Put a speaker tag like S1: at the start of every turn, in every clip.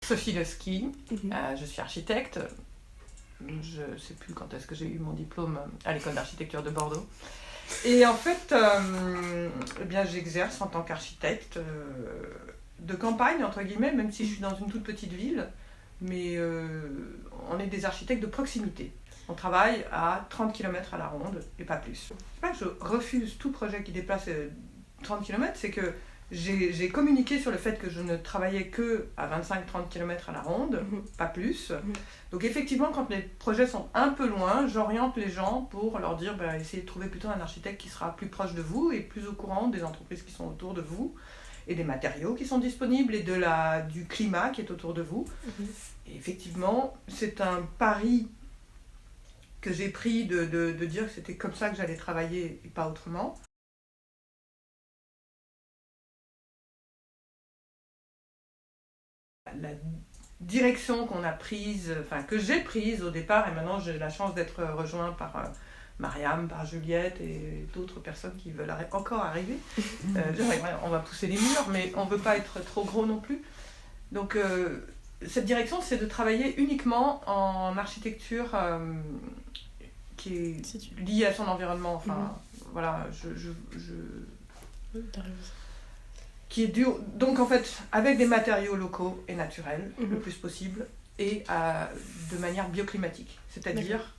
S1: Sophie Leski, je suis architecte. Je ne sais plus quand est-ce que j'ai eu mon diplôme à l'école d'architecture de Bordeaux. Et en fait, eh bien, j'exerce en tant qu'architecte de campagne, entre guillemets, même si je suis dans une toute petite ville. Mais on est des architectes de proximité. On travaille à 30 km à la ronde et pas plus. C'est pas que je refuse tout projet qui dépasse 30 km, c'est que j'ai communiqué sur le fait que je ne travaillais que à 25-30 km à la ronde, pas plus. Donc effectivement, quand les projets sont un peu loin, j'oriente les gens pour leur dire essayez de trouver plutôt un architecte qui sera plus proche de vous et plus au courant des entreprises qui sont autour de vous et des matériaux qui sont disponibles et du climat qui est autour de vous. Et effectivement, c'est un pari que j'ai pris de dire que c'était comme ça que j'allais travailler et pas autrement. La direction qu'on a prise, enfin que j'ai prise au départ, et maintenant j'ai la chance d'être rejoint par Mariam, par Juliette et d'autres personnes qui veulent encore arriver. On va pousser les murs, mais on ne veut pas être trop gros non plus. Donc cette direction, c'est de travailler uniquement en architecture qui est liée à son environnement. Enfin, voilà, qui est dû, donc en fait, avec des matériaux locaux et naturels, le plus possible, et de manière bioclimatique. C'est-à-dire,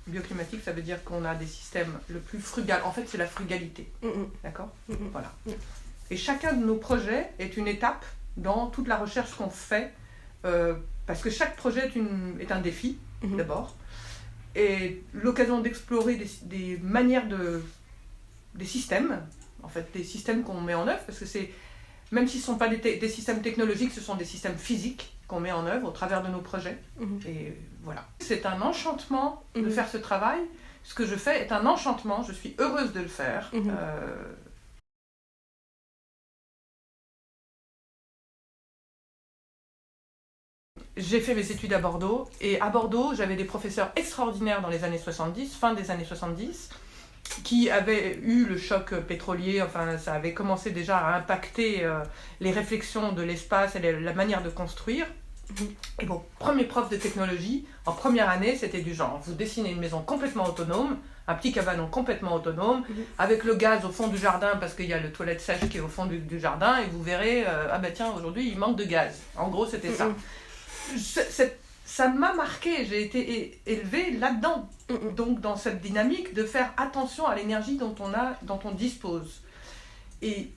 S1: bioclimatique, ça veut dire qu'on a des systèmes le plus frugal. En fait, c'est la frugalité. D'accord ? Voilà. Et chacun de nos projets est une étape dans toute la recherche qu'on fait, parce que chaque projet est un défi, d'abord, et l'occasion d'explorer des manières des systèmes, en fait, des systèmes qu'on met en œuvre, parce que même si ce ne sont pas des systèmes technologiques, ce sont des systèmes physiques qu'on met en œuvre au travers de nos projets. Et voilà. C'est un enchantement de faire ce travail. Ce que je fais est un enchantement, je suis heureuse de le faire. J'ai fait mes études à Bordeaux, et à Bordeaux, j'avais des professeurs extraordinaires dans les années 70, fin des années 70, qui avaient eu le choc pétrolier. Enfin, ça avait commencé déjà à impacter les réflexions de l'espace et la manière de construire. Et bon, premier prof de technologie, en première année, c'était du genre, vous dessinez une maison complètement autonome, un petit cabanon complètement autonome, avec le gaz au fond du jardin, parce qu'il y a le toilette sèche qui est au fond du jardin, et vous verrez, tiens, aujourd'hui, il manque de gaz. En gros, c'était ça. Ça m'a marqué, j'ai été élevée là-dedans, donc dans cette dynamique de faire attention à l'énergie dont on dispose. Et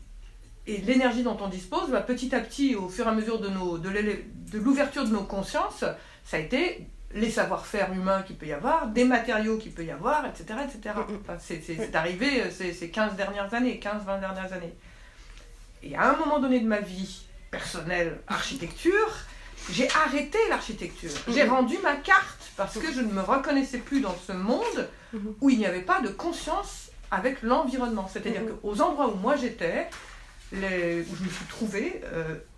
S1: l'énergie dont on dispose, petit à petit, au fur et à mesure de l'ouverture de nos consciences, ça a été les savoir-faire humains qu'il peut y avoir, des matériaux qu'il peut y avoir, etc. etc. Enfin, c'est arrivé ces 15-20 dernières années. Et à un moment donné de ma vie personnelle, architecture, j'ai arrêté l'architecture. J'ai rendu ma carte parce que je ne me reconnaissais plus dans ce monde où il n'y avait pas de conscience avec l'environnement. C'est-à-dire qu'aux endroits où moi j'étais, où je me suis trouvée,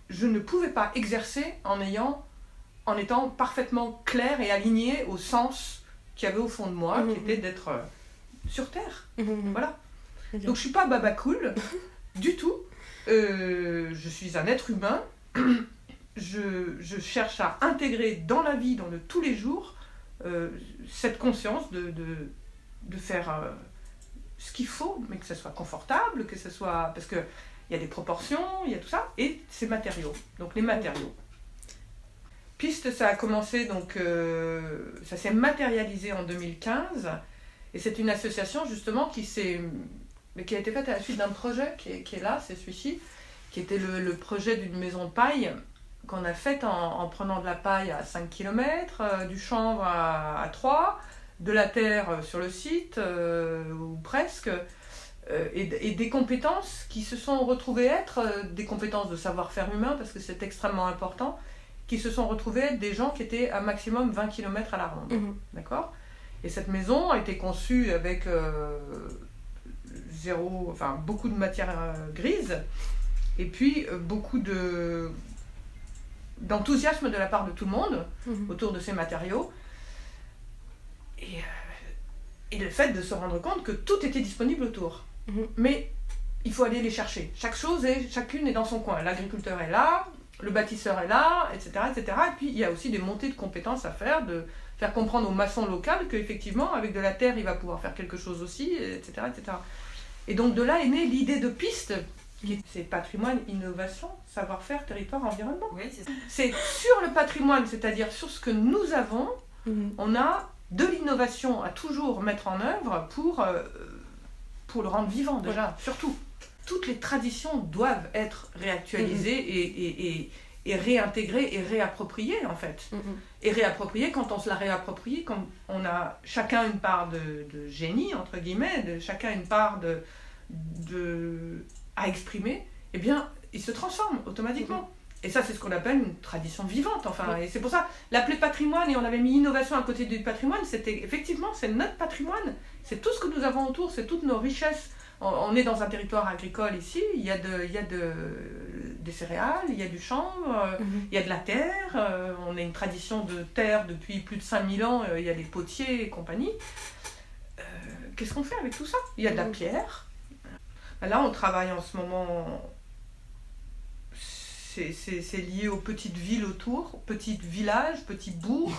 S1: je ne pouvais pas exercer en étant parfaitement claire et alignée au sens qu'il y avait au fond de moi, qui était d'être sur Terre. Voilà. Donc je ne suis pas baba cool du tout. Je suis un être humain. Je cherche à intégrer dans la vie, dans le tous les jours, cette conscience de faire ce qu'il faut, mais que ça soit confortable, que ça soit... Parce qu'il y a des proportions, il y a tout ça, et ces matériaux. Donc les matériaux. Piste, ça a commencé, donc ça s'est matérialisé en 2015, et c'est une association justement qui a été faite à la suite d'un projet qui est là, c'est celui-ci, qui était le projet d'une maison de paille, qu'on a fait en prenant de la paille à 5 km, du chanvre à 3, de la terre sur le site, ou presque, et des compétences qui se sont retrouvées être des compétences de savoir-faire humain, parce que c'est extrêmement important, qui se sont retrouvées être des gens qui étaient à maximum 20 km à la ronde. D'accord ? Et cette maison a été conçue avec beaucoup de matière grise, et puis beaucoup d'enthousiasme de la part de tout le monde autour de ces matériaux, et le fait de se rendre compte que tout était disponible autour. Mais il faut aller les chercher. Chacune est dans son coin. L'agriculteur est là, le bâtisseur est là, etc., etc. Et puis il y a aussi des montées de compétences à faire, de faire comprendre au maçon local qu'effectivement, avec de la terre, il va pouvoir faire quelque chose aussi, etc., etc. Et donc de là est née l'idée de piste, c'est patrimoine, innovation, savoir-faire, territoire, environnement.
S2: Oui, c'est ça.
S1: C'est sur le patrimoine, c'est-à-dire sur ce que nous avons, on a de l'innovation à toujours mettre en œuvre pour le rendre vivant déjà, surtout. Toutes les traditions doivent être réactualisées et réintégrées et réappropriées en fait. Et réappropriées quand on se la réapproprie, quand on a chacun une part de génie, entre guillemets, chacun une part à exprimer, eh bien, il se transforme automatiquement. Et ça, c'est ce qu'on appelle une tradition vivante. Enfin, et c'est pour ça, l'appeler patrimoine, et on avait mis innovation à côté du patrimoine, c'était effectivement, c'est notre patrimoine. C'est tout ce que nous avons autour, c'est toutes nos richesses. On est dans un territoire agricole ici, il y a des céréales, il y a du chanvre, il y a de la terre, on a une tradition de terre depuis plus de 5000 ans, il y a les potiers et compagnie. Qu'est-ce qu'on fait avec tout ça? Il y a de la pierre. Là, on travaille en ce moment, c'est lié aux petites villes autour, petits villages, petits bourgs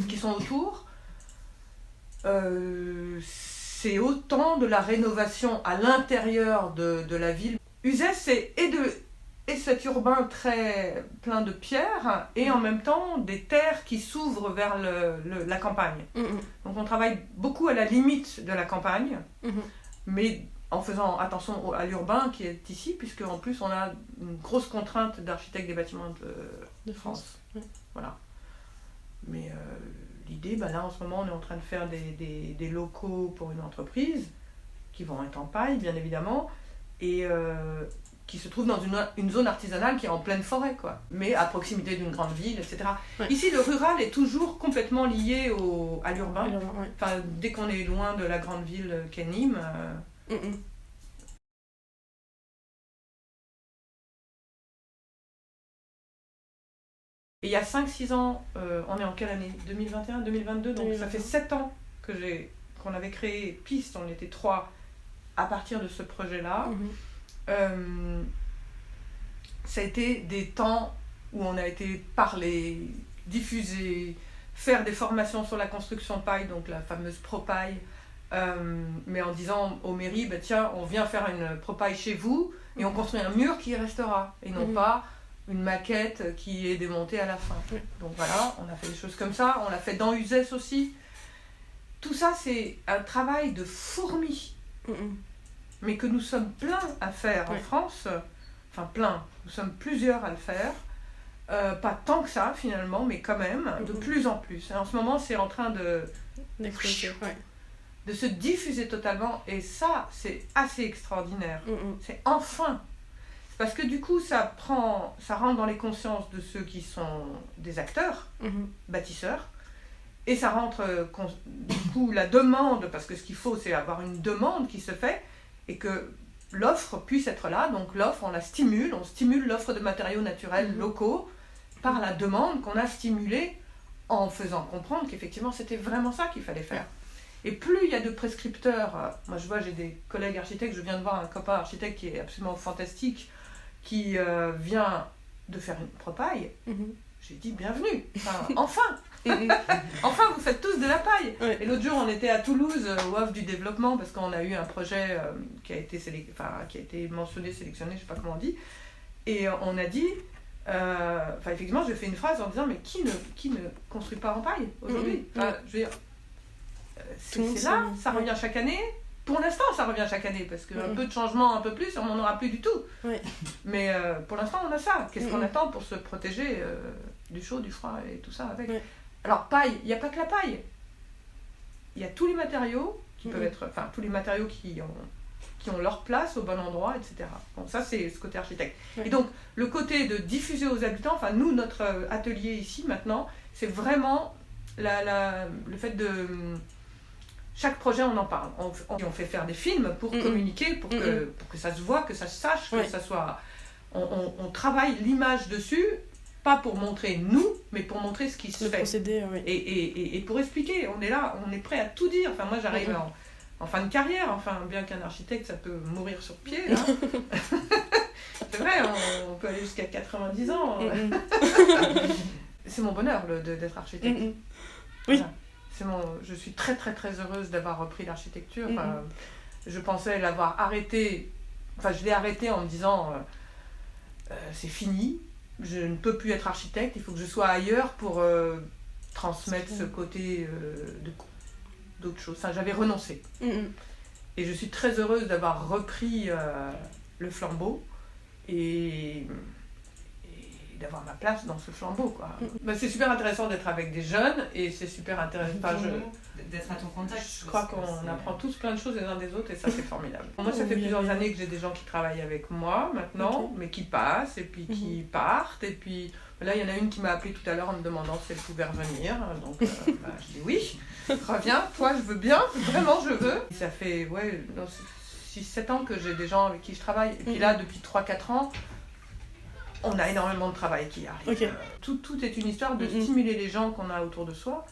S1: qui sont autour. C'est autant de la rénovation à l'intérieur de la ville. Uzès, c'est et cet urbain très plein de pierres, et en même temps des terres qui s'ouvrent vers la campagne. Donc on travaille beaucoup à la limite de la campagne, mais en faisant attention à l'urbain qui est ici, puisque en plus on a une grosse contrainte d'architecte des bâtiments de France. Voilà. Mais l'idée, là en ce moment on est en train de faire des locaux pour une entreprise qui vont être en paille bien évidemment, et qui se trouve dans une zone artisanale qui est en pleine forêt, quoi, mais à proximité d'une grande ville, etc. Ici le rural est toujours complètement lié à l'urbain. Enfin, dès qu'on est loin de la grande ville qu'est Nîmes. Et il y a 5-6 ans, on est en quelle année? 2021, 2022, donc 2021. Ça fait 7 ans qu'on avait créé Piste, on était 3 à partir de ce projet-là. Ça a été des temps où on a été parlé, diffusé, faire des formations sur la construction paille, donc la fameuse pro-paille, mais en disant aux mairies, tiens, on vient faire une pro-paille chez vous et on construit un mur qui restera, et non pas une maquette qui est démontée à la fin. Donc voilà, on a fait des choses comme ça, on l'a fait dans Uzès aussi. Tout ça, c'est un travail de fourmi, mais que nous sommes pleins à faire en France, enfin pleins, nous sommes plusieurs à le faire, pas tant que ça finalement, mais quand même, de plus en plus. Et en ce moment, c'est en train de se diffuser totalement, et ça, c'est assez extraordinaire. C'est enfin. Parce que du coup, ça rentre dans les consciences de ceux qui sont des acteurs, bâtisseurs, et ça rentre, du coup, la demande, parce que ce qu'il faut, c'est avoir une demande qui se fait, et que l'offre puisse être là. Donc l'offre, on stimule l'offre de matériaux naturels locaux par la demande qu'on a stimulée en faisant comprendre qu'effectivement, c'était vraiment ça qu'il fallait faire. Et plus il y a de prescripteurs, moi je vois, j'ai des collègues architectes, je viens de voir un copain architecte qui est absolument fantastique, qui vient de faire une pro-paille. J'ai dit bienvenue, enfin enfin vous faites tous de la paille. Et l'autre jour on était à Toulouse au Havre du développement, parce qu'on a eu un projet qui a été mentionné, sélectionné, je sais pas comment on dit, et on a dit, effectivement j'ai fait une phrase en disant mais qui ne construit pas en paille aujourd'hui? Je veux dire, c'est là, ça revient chaque année. Pour l'instant, ça revient chaque année, parce qu'un peu de changement, un peu plus, on n'en aura plus du tout. Mais pour l'instant, on a ça. Qu'est-ce qu'on attend pour se protéger du chaud, du froid et tout ça avec? Alors, paille, il n'y a pas que la paille. Il y a tous les matériaux qui peuvent être... Enfin, tous les matériaux qui ont leur place au bon endroit, etc. Bon, ça, c'est ce côté architecte. Et donc, le côté de diffuser aux habitants, enfin, nous, notre atelier ici, maintenant, c'est vraiment le fait de... Chaque projet, on en parle. On fait faire des films pour communiquer, pour que ça se voit, que ça se sache, que ça soit... On travaille l'image dessus, pas pour montrer nous, mais pour montrer ce qui se fait.
S3: Procédé,
S1: et pour expliquer. On est là, on est prêt à tout dire. Enfin, moi, j'arrive en fin de carrière, enfin, bien qu'un architecte, ça peut mourir sur pied. Hein. C'est vrai, on peut aller jusqu'à 90 ans. C'est mon bonheur d'être architecte.
S2: Oui.
S1: Voilà. Je suis très très très heureuse d'avoir repris l'architecture. Je pensais l'avoir arrêté, je l'ai arrêté en me disant c'est fini, je ne peux plus être architecte, il faut que je sois ailleurs pour transmettre ce côté d'autres choses. J'avais renoncé. Et je suis très heureuse d'avoir repris le flambeau et d'avoir ma place dans ce flambeau, quoi. C'est super intéressant d'être avec des jeunes et c'est super intéressant
S3: d'être à ton contact.
S1: Je crois qu'on apprend tous plein de choses les uns des autres et ça c'est formidable. Moi ça fait plusieurs années que j'ai des gens qui travaillent avec moi maintenant, mais qui passent et puis qui partent, et puis là il y en a une qui m'a appelée tout à l'heure en me demandant si elle pouvait revenir, donc je dis oui, reviens, toi je veux bien, vraiment je veux. Ça fait 6-7 ans que j'ai des gens avec qui je travaille, et puis là depuis 3-4 ans on a énormément de travail qui arrive. Tout est une histoire de stimuler les gens qu'on a autour de soi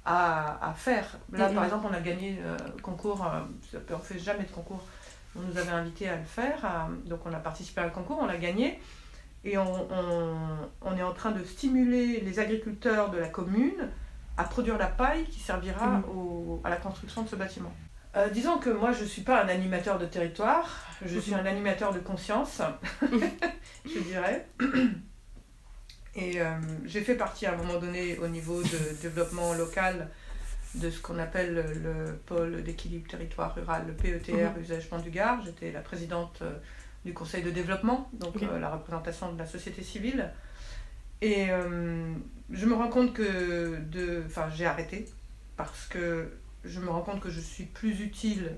S1: à faire. Là, par exemple, on a gagné le concours, on ne fait jamais de concours, on nous avait invités à le faire, donc on a participé à un concours, on l'a gagné, et on est en train de stimuler les agriculteurs de la commune à produire la paille qui servira à la construction de ce bâtiment. Disons que moi, je ne suis pas un animateur de territoire, je suis un animateur de conscience, je dirais. Et j'ai fait partie à un moment donné, au niveau de développement local, de ce qu'on appelle le pôle d'équilibre territoire rural, le PETR, Usagement du Gard. J'étais la présidente du conseil de développement, donc la représentation de la société civile. Et je me rends compte que j'ai arrêté, parce que je me rends compte que je suis plus utile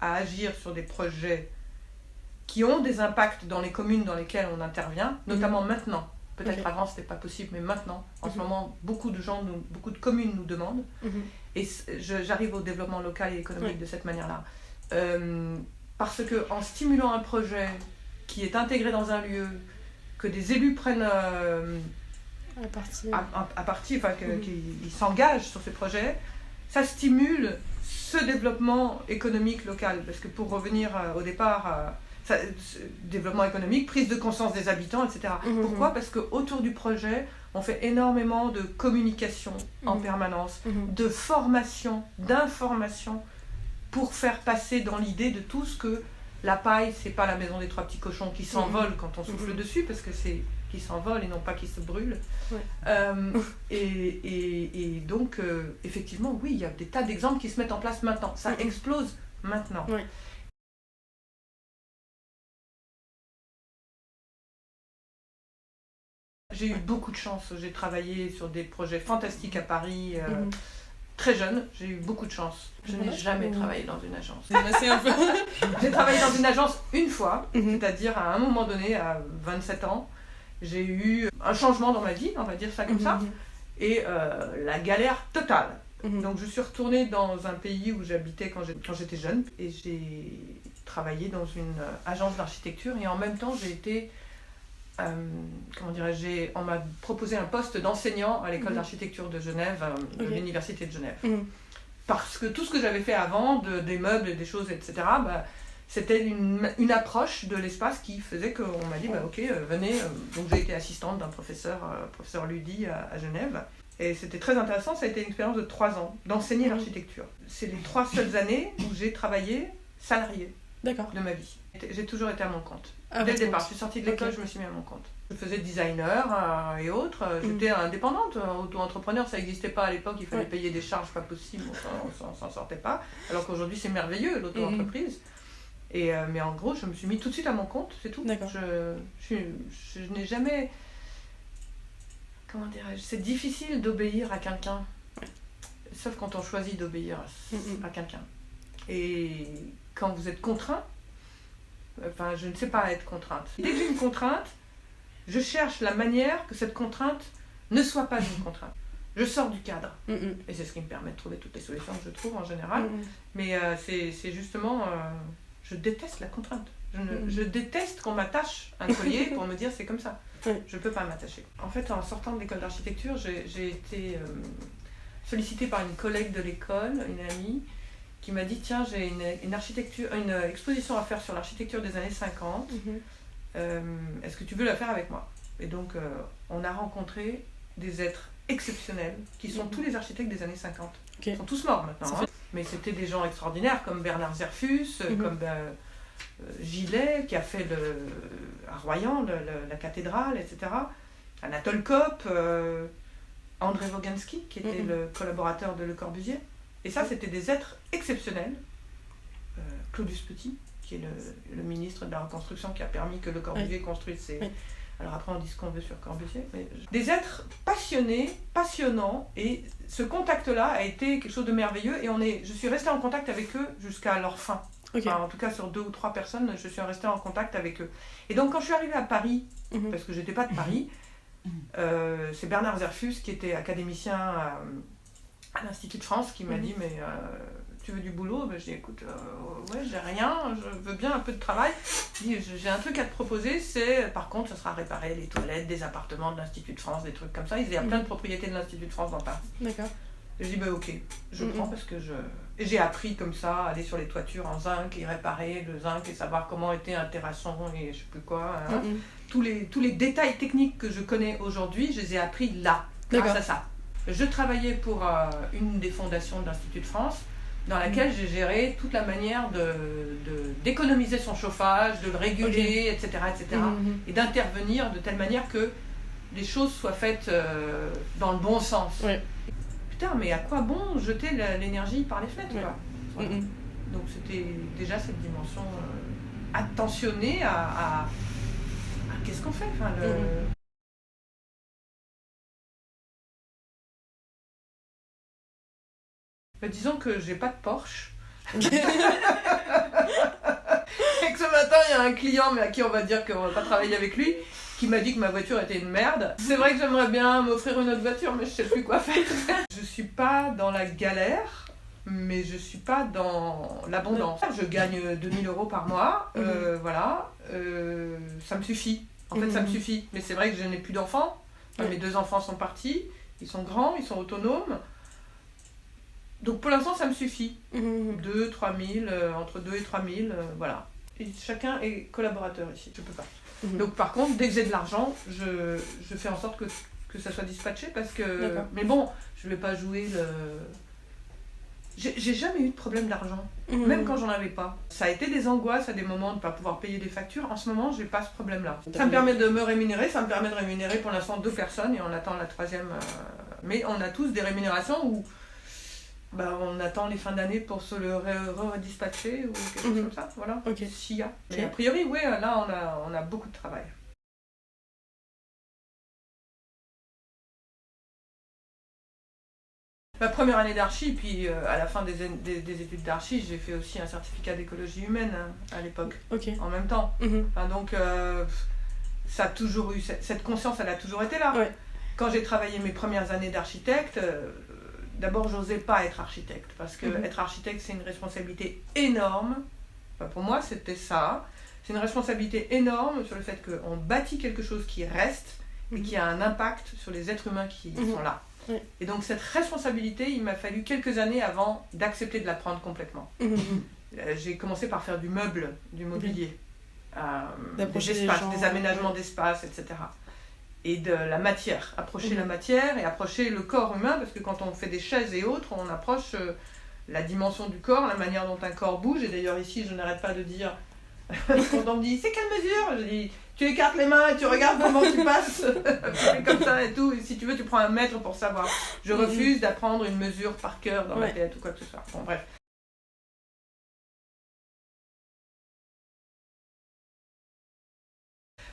S1: à agir sur des projets qui ont des impacts dans les communes dans lesquelles on intervient, notamment maintenant. Peut-être avant c'était pas possible, mais maintenant, en ce moment, beaucoup de communes nous demandent. Et j'arrive au développement local et économique de cette manière-là. Parce qu'en stimulant un projet qui est intégré dans un lieu, que des élus prennent à partie, qu'ils s'engagent sur ces projets, ça stimule ce développement économique local. Parce que pour revenir au départ, développement économique, prise de conscience des habitants, etc. Pourquoi ? Parce qu'autour du projet, on fait énormément de communication en permanence, de formation, d'information, pour faire passer dans l'idée de tous que la paille, c'est pas la maison des 3 petits cochons qui s'envolent quand on souffle dessus, parce que c'est qui s'envolent et non pas qui se brûlent. Et donc, effectivement, oui, il y a des tas d'exemples qui se mettent en place maintenant. Ça explose maintenant. J'ai eu beaucoup de chance. J'ai travaillé sur des projets fantastiques à Paris. Très jeune, j'ai eu beaucoup de chance. Je n'ai jamais travaillé dans une agence. J'ai travaillé dans une agence une fois, c'est-à-dire à un moment donné, à 27 ans, j'ai eu un changement dans ma vie, on va dire ça comme ça, et la galère totale. Donc je suis retournée dans un pays où j'habitais quand j'étais jeune, et j'ai travaillé dans une agence d'architecture, et en même temps j'ai été... on m'a proposé un poste d'enseignant à l'école d'architecture de Genève, de l'université de Genève. Parce que tout ce que j'avais fait avant, des meubles, des choses, etc., c'était une approche de l'espace qui faisait qu'on m'a dit, ok, venez. Donc j'ai été assistante d'un professeur Ludi à Genève. Et c'était très intéressant, ça a été une expérience de 3 ans, d'enseigner l'architecture. C'est les 3 seules années où j'ai travaillé salarié de ma vie. J'ai toujours été à mon compte. Dès le départ, je suis sortie de l'école, je me suis mis à mon compte. Je faisais designer et autres. J'étais indépendante, auto-entrepreneur, ça n'existait pas à l'époque, il fallait payer des charges pas possibles, on s'en sortait pas. Alors qu'aujourd'hui, c'est merveilleux, l'auto-entreprise. Mais en gros, je me suis mis tout de suite à mon compte, c'est tout. Je n'ai jamais... Comment dirais-je ? C'est difficile d'obéir à quelqu'un, sauf quand on choisit d'obéir à quelqu'un. Et quand vous êtes contraint, je ne sais pas être contrainte. Dès que j'ai une contrainte, je cherche la manière que cette contrainte ne soit pas une contrainte. Je sors du cadre. Et c'est ce qui me permet de trouver toutes les solutions que je trouve en général. Mais c'est justement... je déteste la contrainte. Je déteste qu'on m'attache un collier pour me dire c'est comme ça. Je ne peux pas m'attacher. En fait, en sortant de l'école d'architecture, j'ai été sollicitée par une collègue de l'école, une amie, qui m'a dit tiens, j'ai une exposition à faire sur l'architecture des années 50. est-ce que tu veux la faire avec moi? Et donc, on a rencontré des êtres exceptionnels, qui sont tous les architectes des années 50. Ils sont tous morts maintenant, hein. Mais c'était des gens extraordinaires, comme Bernard Zerfus, comme Gillet, qui a fait à Royan la cathédrale, etc. Anatole Kopp, André Woganski, qui était le collaborateur de Le Corbusier. Et ça, c'était des êtres exceptionnels. Claudius Petit, qui est le ministre de la Reconstruction, qui a permis que Le Corbusier construise ses... Alors après, on dit ce qu'on veut sur Corbusier. Mais... Des êtres passionnés, passionnants, et ce contact-là a été quelque chose de merveilleux. Et je suis restée en contact avec eux jusqu'à leur fin. Enfin, en tout cas, sur 2 ou 3 personnes, je suis restée en contact avec eux. Et donc, quand je suis arrivée à Paris, parce que je n'étais pas de Paris, c'est Bernard Zerfus, qui était académicien à l'Institut de France, qui m'a dit, mais tu veux du boulot? Ben, je dis, écoute, ouais, j'ai rien, je veux bien un peu de travail. Je dis, j'ai un truc à te proposer, par contre, ça sera réparer les toilettes des appartements de l'Institut de France, des trucs comme ça. Il y a plein de propriétés de l'Institut de France dans Paris. D'accord. Et je dis, ben ok, je prends parce que Et j'ai appris comme ça, à aller sur les toitures en zinc et réparer le zinc et savoir comment était un terrasson et je sais plus quoi. Hein. Tous les détails techniques que je connais aujourd'hui, je les ai appris là, grâce à ça. Je travaillais pour une des fondations de l'Institut de France, dans laquelle j'ai géré toute la manière d'économiser son chauffage, de le réguler, etc. Et d'intervenir de telle manière que les choses soient faites dans le bon sens. Putain, mais à quoi bon jeter l'énergie par les fenêtres, quoi. Donc c'était déjà cette dimension attentionnée à qu'est-ce qu'on fait, enfin, disons que j'ai pas de Porsche. Et que ce matin, il y a un client, mais à qui on va dire qu'on va pas travailler avec lui, qui m'a dit que ma voiture était une merde. C'est vrai que j'aimerais bien m'offrir une autre voiture, mais je sais plus quoi faire. Je suis pas dans la galère, mais je suis pas dans l'abondance. Je gagne 2000 € par mois, voilà, ça me suffit. En fait, ça me suffit. Mais c'est vrai que je n'ai plus d'enfants. Enfin, mes 2 enfants sont partis, ils sont grands, ils sont autonomes. Donc pour l'instant, ça me suffit. 2, 3 000, entre 2 et 3 000, voilà. Et chacun est collaborateur ici, je peux pas. Donc par contre, dès que j'ai de l'argent, je fais en sorte que ça soit dispatché parce que... Mais bon, je vais pas jouer le... J'ai jamais eu de problème d'argent, même quand j'en avais pas. Ça a été des angoisses à des moments de ne pas pouvoir payer des factures. En ce moment, j'ai pas ce problème-là. Ça me permet de me rémunérer, ça me permet de rémunérer pour l'instant 2 personnes et on attend la 3e. Mais on a tous des rémunérations où on attend les fins d'année pour se le redispatcher ou quelque chose comme ça, voilà, s'il y a. Mais a priori, oui, là, on a beaucoup de travail. Ma première année d'archi, puis à la fin des études d'archi, j'ai fait aussi un certificat d'écologie humaine à l'époque, en même temps. Enfin, donc, ça a toujours eu, cette conscience, elle a toujours été là. Quand j'ai travaillé mes premières années d'architecte, d'abord, j'osais pas être architecte, parce que être architecte, c'est une responsabilité énorme. Enfin, pour moi, c'était ça. C'est une responsabilité énorme sur le fait qu'on bâtit quelque chose qui reste et qui a un impact sur les êtres humains qui sont là. Et donc, cette responsabilité, il m'a fallu quelques années avant d'accepter de la prendre complètement. J'ai commencé par faire du meuble, du mobilier, des aménagements d'espace, etc. Et de la matière, approcher la matière et approcher le corps humain, parce que quand on fait des chaises et autres, on approche la dimension du corps, la manière dont un corps bouge. Et d'ailleurs ici, je n'arrête pas de dire, quand on me dit, c'est quelle mesure? Je dis, tu écartes les mains et tu regardes comment tu passes, comme ça et tout. Et si tu veux, tu prends un mètre pour savoir. Je refuse d'apprendre une mesure par cœur dans la tête ou quoi que ce soit. Bon, bref.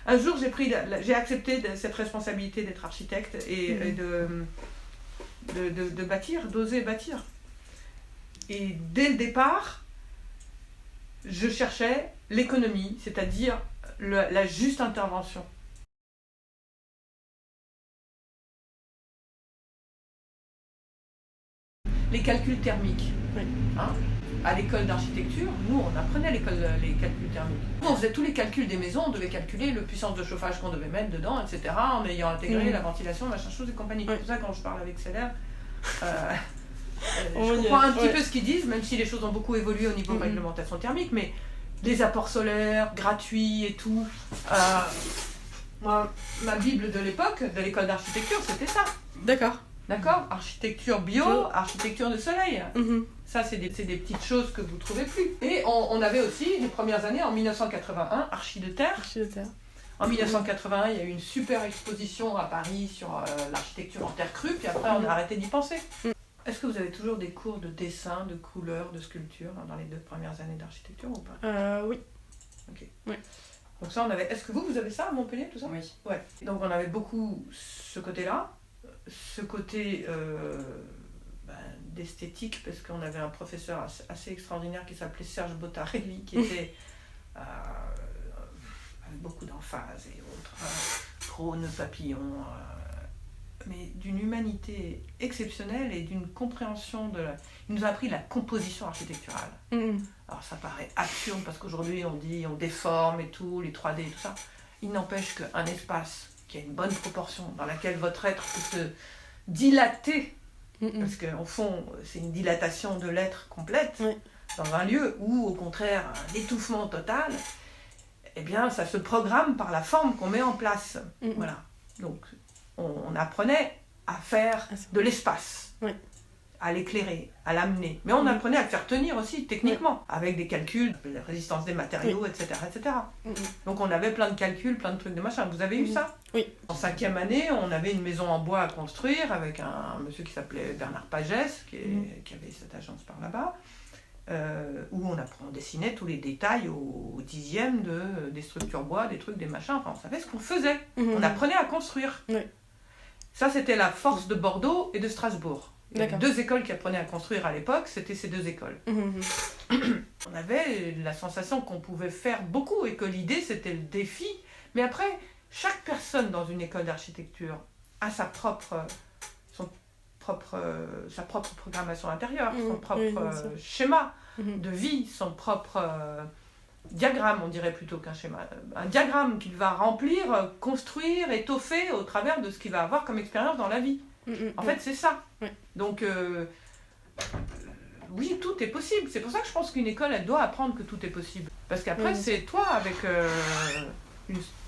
S1: Un jour, j'ai accepté cette responsabilité d'être architecte et de bâtir, d'oser bâtir. Et dès le départ, je cherchais l'économie, c'est-à-dire la juste intervention. Les calculs thermiques. Hein? À l'école d'architecture, nous, on apprenait les calculs thermiques. On faisait tous les calculs des maisons, on devait calculer la puissance de chauffage qu'on devait mettre dedans, etc., en ayant intégré la ventilation, machin chose et compagnie. C'est pour ça, quand je parle avec Célère, je comprends un petit peu ce qu'ils disent, même si les choses ont beaucoup évolué au niveau réglementation thermique, mais les apports solaires gratuits et tout. Moi, ma Bible de l'époque, de l'école d'architecture, c'était ça.
S2: D'accord.
S1: D'accord? Architecture bio, architecture de soleil. Ça, c'est des petites choses que vous ne trouvez plus. Et on avait aussi, les premières années, en 1981, Archi de terre.
S2: Archi de terre.
S1: En 1981, il y a eu une super exposition à Paris sur l'architecture en terre crue, puis après, on a arrêté d'y penser. Est-ce que vous avez toujours des cours de dessin, de couleur, de sculpture dans les 2 premières années d'architecture ou pas?
S2: Oui.
S1: Ok.
S2: Ouais.
S1: Donc ça, on avait... Est-ce que vous avez ça à Montpellier, tout ça?
S3: Oui.
S1: Ouais. Donc on avait beaucoup ce côté-là, ce côté d'esthétique, parce qu'on avait un professeur assez extraordinaire qui s'appelait Serge Bottarelli, qui était avec beaucoup d'emphase et autres, trône, papillon, mais d'une humanité exceptionnelle et d'une compréhension de... Il nous a appris la composition architecturale. Alors ça paraît absurde parce qu'aujourd'hui on dit on déforme et tout, les 3D et tout ça. Il n'empêche qu'un espace qui a une bonne proportion, dans laquelle votre être peut se dilater, parce qu'au fond c'est une dilatation de l'être complète, dans un lieu, ou au contraire un étouffement total, eh bien ça se programme par la forme qu'on met en place. Voilà. Donc on apprenait à faire de l'espace, à l'éclairer, à l'amener. Mais on apprenait à le faire tenir aussi, techniquement, avec des calculs, la résistance des matériaux, etc. etc. Donc on avait plein de calculs, plein de trucs, de machin. Vous avez eu ça?
S2: Oui.
S1: En 5e année, on avait une maison en bois à construire avec un monsieur qui s'appelait Bernard Pagès, qui avait cette agence par là-bas, où on dessinait tous les détails au 10e des structures bois, des trucs, des machins. Enfin, on savait ce qu'on faisait. On apprenait à construire. Ça, c'était la force de Bordeaux et de Strasbourg. Il y avait 2 écoles qui apprenaient à construire à l'époque, c'était ces 2 écoles. On avait la sensation qu'on pouvait faire beaucoup et que l'idée, c'était le défi. Mais après, chaque personne dans une école d'architecture a sa propre programmation intérieure, son propre schéma de vie, son propre diagramme, on dirait plutôt qu'un schéma. Un diagramme qu'il va remplir, construire, étoffer au travers de ce qu'il va avoir comme expérience dans la vie. En fait, c'est ça. Donc, oui, tout est possible. C'est pour ça que je pense qu'une école, elle doit apprendre que tout est possible. Parce qu'après, c'est toi, avec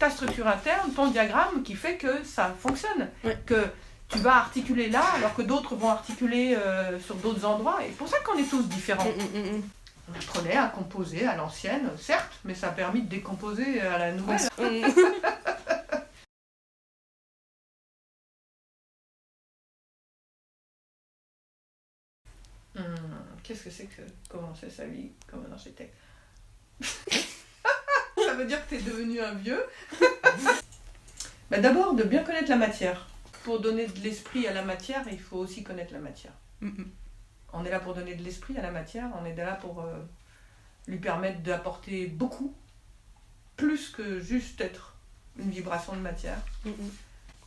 S1: ta structure interne, ton diagramme, qui fait que ça fonctionne. Que tu vas articuler là, alors que d'autres vont articuler sur d'autres endroits. Et c'est pour ça qu'on est tous différents. On apprenait à composer à l'ancienne, certes, mais ça a permis de décomposer à la nouvelle. Qu'est-ce que c'est que commencer sa vie comme un architecte? Ça veut dire que tu es devenu un vieux. D'abord, de bien connaître la matière. Pour donner de l'esprit à la matière, il faut aussi connaître la matière. On est là pour donner de l'esprit à la matière, on est là pour lui permettre d'apporter beaucoup, plus que juste être une vibration de matière.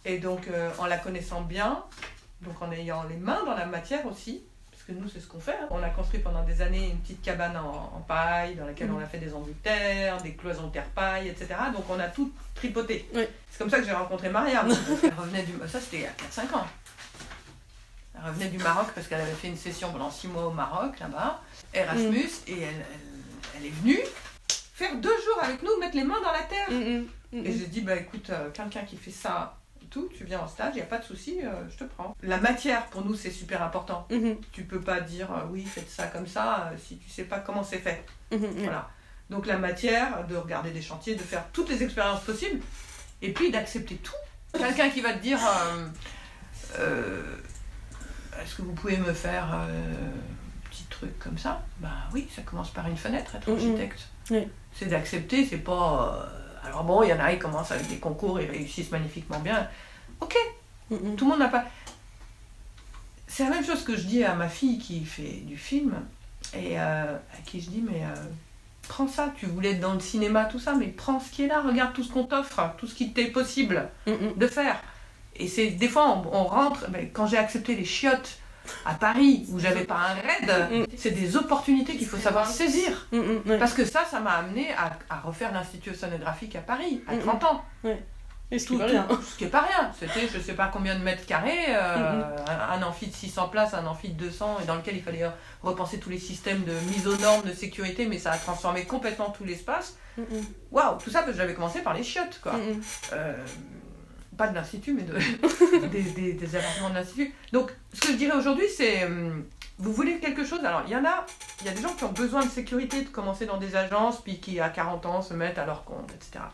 S1: Et donc, en la connaissant bien, donc en ayant les mains dans la matière aussi, parce que nous, c'est ce qu'on fait. On a construit pendant des années une petite cabane en paille, dans laquelle on a fait des embouts de terre, des cloisons de terre-paille, etc. Donc, on a tout tripoté. C'est comme ça que j'ai rencontré Maria. Elle revenait ça, c'était il y a 4-5 ans. Elle revenait du Maroc parce qu'elle avait fait une session pendant 6 mois au Maroc, là-bas, Erasmus, et elle est venue faire 2 jours avec nous, mettre les mains dans la terre. Et j'ai dit, écoute, quelqu'un qui fait ça, tout, tu viens en stage, il n'y a pas de souci, je te prends. La matière, pour nous, c'est super important. Tu peux pas dire, oui, faites ça comme ça, si tu sais pas comment c'est fait. Voilà. Donc la matière, de regarder des chantiers, de faire toutes les expériences possibles, et puis d'accepter tout. Quelqu'un qui va te dire, est-ce que vous pouvez me faire un petit truc comme ça? Oui, ça commence par une fenêtre, être architecte. C'est d'accepter, c'est pas... alors bon, il y en a, ils commencent avec des concours, ils réussissent magnifiquement bien. Ok, tout le monde n'a pas... C'est la même chose que je dis à ma fille qui fait du film, et à qui je dis, mais prends ça, tu voulais être dans le cinéma, tout ça, mais prends ce qui est là, regarde tout ce qu'on t'offre, tout ce qui t'est possible de faire. Et c'est des fois, on rentre, quand j'ai accepté les chiottes à Paris, où j'avais pas un raid, c'est des opportunités qu'il faut savoir saisir. Parce que ça m'a amené à refaire l'Institut océanographique à Paris, à 30 ans.
S2: Et ce qui est rien.
S1: Ce qui est pas rien. C'était je sais pas combien de mètres carrés, un amphi de 600 places, un amphi de 200, et dans lequel il fallait repenser tous les systèmes de mise aux normes de sécurité, mais ça a transformé complètement tout l'espace. Waouh, tout ça parce que j'avais commencé par les chiottes, quoi. Pas de l'institut, mais des appartements de l'institut. Donc, ce que je dirais aujourd'hui, c'est vous voulez quelque chose. Alors, il y a des gens qui ont besoin de sécurité, de commencer dans des agences, puis qui, à 40 ans, se mettent à leur compte, etc.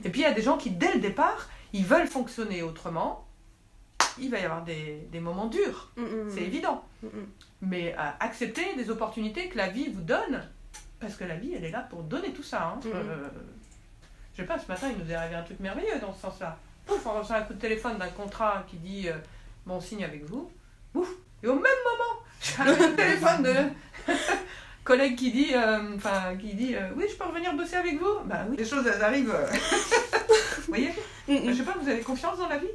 S1: Et puis, il y a des gens qui, dès le départ, ils veulent fonctionner autrement. Il va y avoir des moments durs, c'est évident. Mais accepter des opportunités que la vie vous donne, parce que la vie, elle est là pour donner tout ça. Hein. Je sais pas, ce matin, il nous est arrivé un truc merveilleux dans ce sens-là. Pouf, on reçoit un coup de téléphone d'un contrat qui dit bon, on signe avec vous. Ouf. Et au même moment, j'ai un coup de téléphone de collègue qui dit oui, je peux revenir bosser avec vous. Bah oui, les choses elles arrivent. Vous voyez, je sais pas, vous avez confiance dans la vie?